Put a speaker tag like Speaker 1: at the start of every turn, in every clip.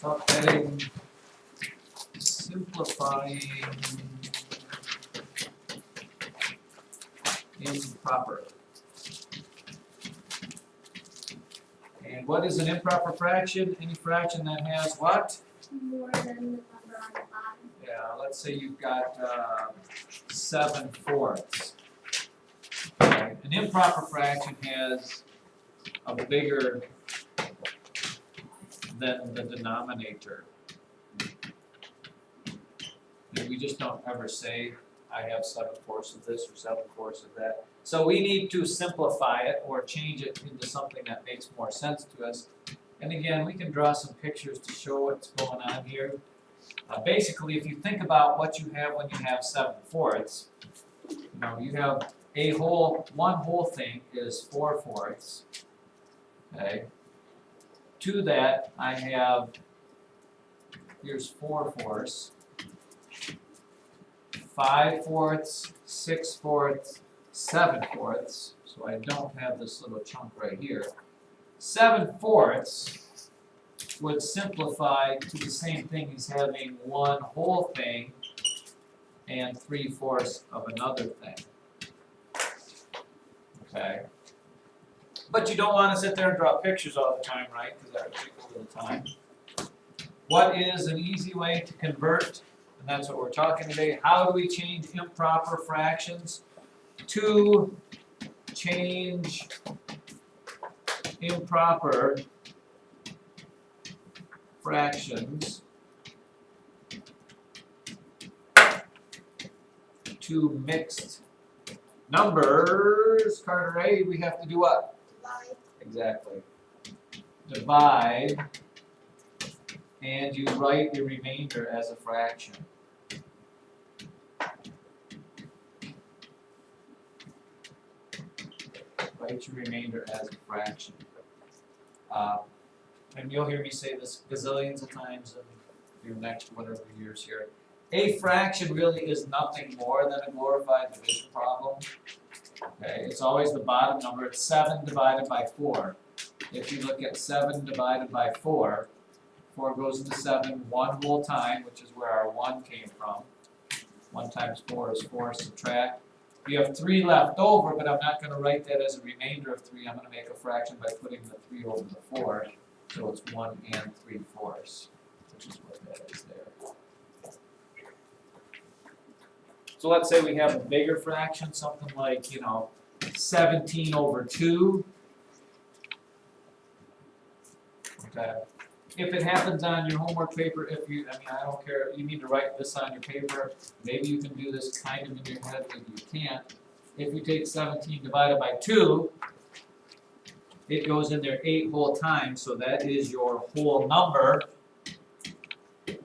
Speaker 1: Subheading simplifying improper. And what is an improper fraction? Any fraction that has what?
Speaker 2: More than the number on the bottom.
Speaker 1: Yeah, let's say you've got 7/4. Okay. An improper fraction has a bigger than the denominator. And we just don't ever say, I have 7/4 of this or 7/4 of that. So we need to simplify it or change it into something that makes more sense to us. And again, we can draw some pictures to show what's going on here. Basically, if you think about what you have when you have 7/4, you have one whole thing is 4/4. Okay. To that, I have, here's 4/4, 5/4, 6/4, 7/4. So I don't have this little chunk right here. 7/4 would simplify to the same thing as having one whole thing and 3/4 of another thing. Okay. But you don't want to sit there and draw pictures all the time, right? Because that would take a little time. What is an easy way to convert? And that's what we're talking today. How do we change improper fractions? To change improper fractions to mixed numbers, Carter A, we have to do what?
Speaker 2: Divide.
Speaker 1: Exactly. Divide, and you write the remainder as a fraction. Write your remainder as a fraction. And you'll hear me say this gazillions of times in your next whatever years here. A fraction really is nothing more than a glorified division problem. Okay, it's always the bottom number. It's 7 divided by 4. If you look at 7 divided by 4, 4 goes into 7 one whole time, which is where our 1 came from. 1 times 4 is 4, subtract. You have 3 left over, but I'm not going to write that as a remainder of 3. I'm going to make a fraction by putting the 3 over the 4. So it's 1 and 3/4, which is what that is there. So let's say we have a bigger fraction, something like, 17/2. Okay. If it happens on your homework paper, I don't care, you need to write this on your paper. Maybe you can do this kind of in your head, maybe you can't. If you take 17 divided by 2, it goes in there 8 whole times, so that is your whole number.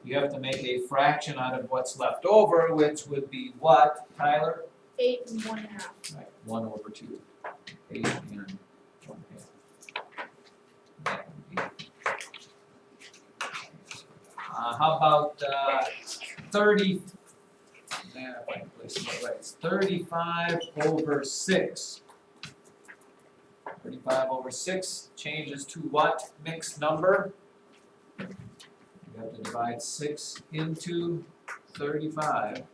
Speaker 1: You have to make a fraction out of what's left over, which would be what, Tyler?
Speaker 2: 8 and 1/2.
Speaker 1: Right, 1/2. 8 and 1/2. That would be. How about 30? If I can place it right, it's 35/6. 35/6 changes to what mixed number? You have to divide 6 into 35.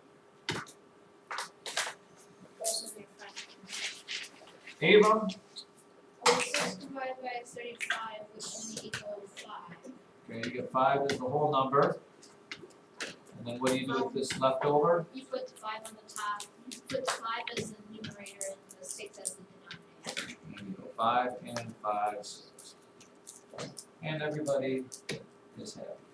Speaker 1: Avon?
Speaker 2: 6 divided by 35 would only equal 5.
Speaker 1: Okay, you get 5 is the whole number. And then what do you do with this leftover?
Speaker 2: You put 5 on the top. You put 5 as the numerator and the 6 as the denominator.
Speaker 1: And you go 5 and 5, 6. And everybody is happy.